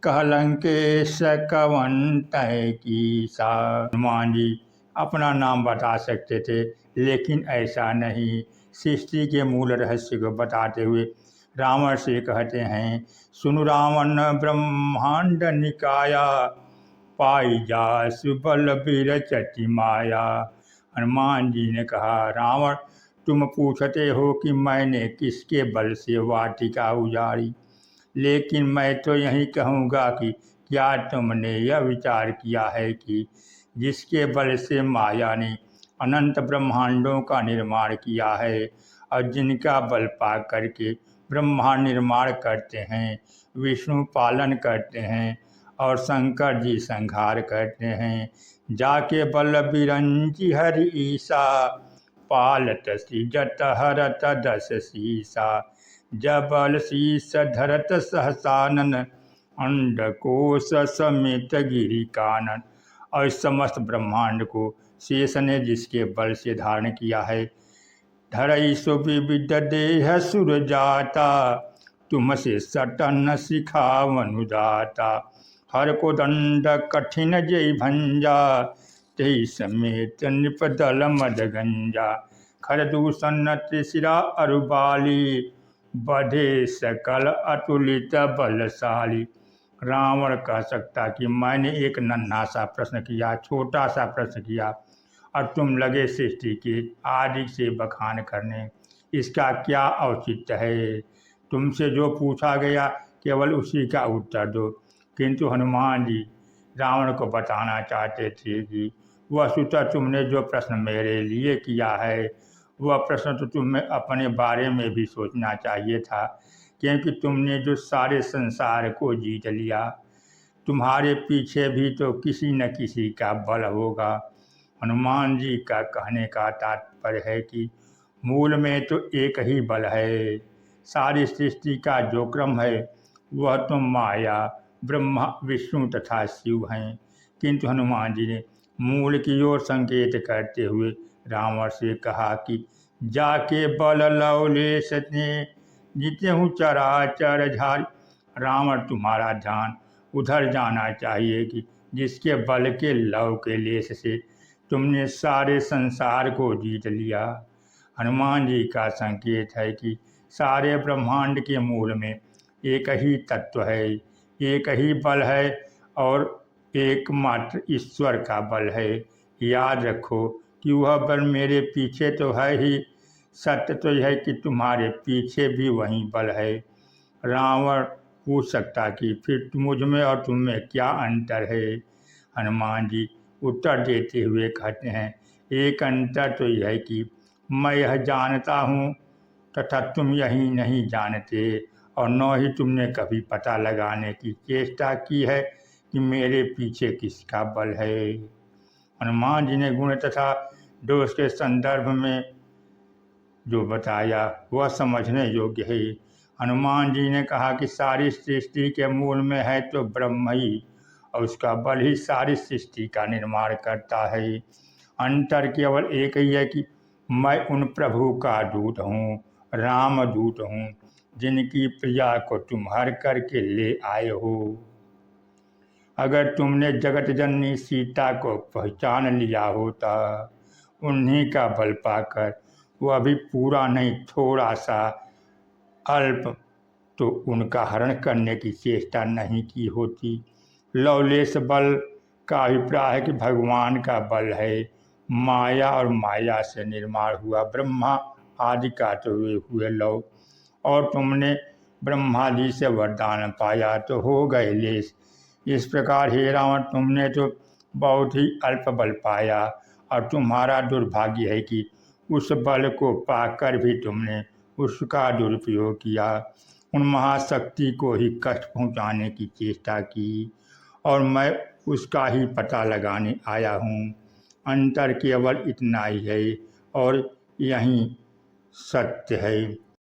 कहलंकेश कवन तय कीसा। हनुमान जी अपना नाम बता सकते थे, लेकिन ऐसा नहीं। सृष्टि के मूल रहस्य को बताते हुए रावण से कहते हैं, सुनु रावण ब्रह्मांड निकाया, पाई जासु बल विरचति माया। हनुमान जी ने कहा, रावण तुम पूछते हो कि मैंने किसके बल से वाटिका उजाड़ी, लेकिन मैं तो यही कहूँगा कि क्या तुमने यह विचार किया है कि जिसके बल से माया ने अनंत ब्रह्मांडों का निर्माण किया है और जिनका बल पा करके ब्रह्मांड निर्माण करते हैं, विष्णु पालन करते हैं और शंकर जी संहार करते हैं, जाके बल बिरंची हरि ईसा, पालत सिजत हरत दस सीसा, जबल शीस धरत सहसानन, अंडकोश समेत गिरि कानन। और समस्त ब्रह्मांड को शेष ने जिसके बल से धारण किया है, धरई सुविविध देह सुर जाता, तुमसे सटन सिखावनु दाता, हर को दंड कठिन जय भंजा, तेई समेत निपदल मद गंजा, खरदूषण त्रिशिरा अरुबाली, बधे सकल अतुलित बलशाली। रावण कह सकता कि मैंने एक नन्हा सा प्रश्न किया, छोटा सा प्रश्न किया, और तुम लगे सृष्टि के आदि से बखान करने। इसका क्या औचित्य है? तुमसे जो पूछा गया केवल उसी का उत्तर दो। किंतु हनुमान जी रावण को बताना चाहते थे कि वस्तुतः तुमने जो प्रश्न मेरे लिए किया है, वह प्रश्न तो तुम्हें अपने बारे में भी सोचना चाहिए था, क्योंकि तुमने जो सारे संसार को जीत लिया, तुम्हारे पीछे भी तो किसी न किसी का बल होगा। हनुमान जी का कहने का तात्पर्य है कि मूल में तो एक ही बल है। सारी सृष्टि का जो क्रम है वह तो माया, ब्रह्मा, विष्णु तथा शिव हैं। किंतु हनुमान जी ने मूल की ओर संकेत करते हुए रावण से कहा कि जाके बल लवलेश ने जीते हूँ चराचर झारी। रावण तुम्हारा ध्यान उधर जाना चाहिए कि जिसके बल के लव के लेस से तुमने सारे संसार को जीत लिया। हनुमान जी का संकेत है कि सारे ब्रह्मांड के मूल में एक ही तत्व है, एक ही बल है और एकमात्र ईश्वर का बल है। याद रखो कि वह बल मेरे पीछे तो है ही, सत्य तो यह है कि तुम्हारे पीछे भी वही बल है। रावण पूछ सकता कि फिर मुझ में और तुम में क्या अंतर है? हनुमान जी उत्तर देते हुए कहते हैं, एक अंतर तो यह है कि मैं यह जानता हूँ तथा तुम यही नहीं जानते, और न ही तुमने कभी पता लगाने की चेष्टा की है कि मेरे पीछे किसका बल है। हनुमान जी ने गुण तथा दोष के संदर्भ में जो बताया वह समझने योग्य है। हनुमान जी ने कहा कि सारी सृष्टि के मूल में है तो ब्रह्म ही, और उसका बल ही सारी सृष्टि का निर्माण करता है। अंतर केवल एक ही है कि मैं उन प्रभु का दूत हूँ, राम दूत हूँ, जिनकी प्रिया को तुम हर करके ले आए हो। अगर तुमने जगत जननी सीता को पहचान लिया होता, उन्हीं का बल पाकर वह भी पूरा नहीं थोड़ा सा अल्प तो उनका हरण करने की चेष्टा नहीं की होती। लवलेश बल का अभिप्राय है कि भगवान का बल है, माया और माया से निर्माण हुआ ब्रह्मा आदि का तो हुए लव, और तुमने ब्रह्मा जी से वरदान पाया तो हो गए लेश। इस प्रकार हे रावण तुमने तो बहुत ही अल्प बल पाया, और तुम्हारा दुर्भाग्य है कि उस बल को पाकर भी तुमने उसका दुरुपयोग किया, उन महाशक्ति को ही कष्ट पहुंचाने की चेष्टा की, और मैं उसका ही पता लगाने आया हूँ। अंतर केवल इतना ही है और यही सत्य है।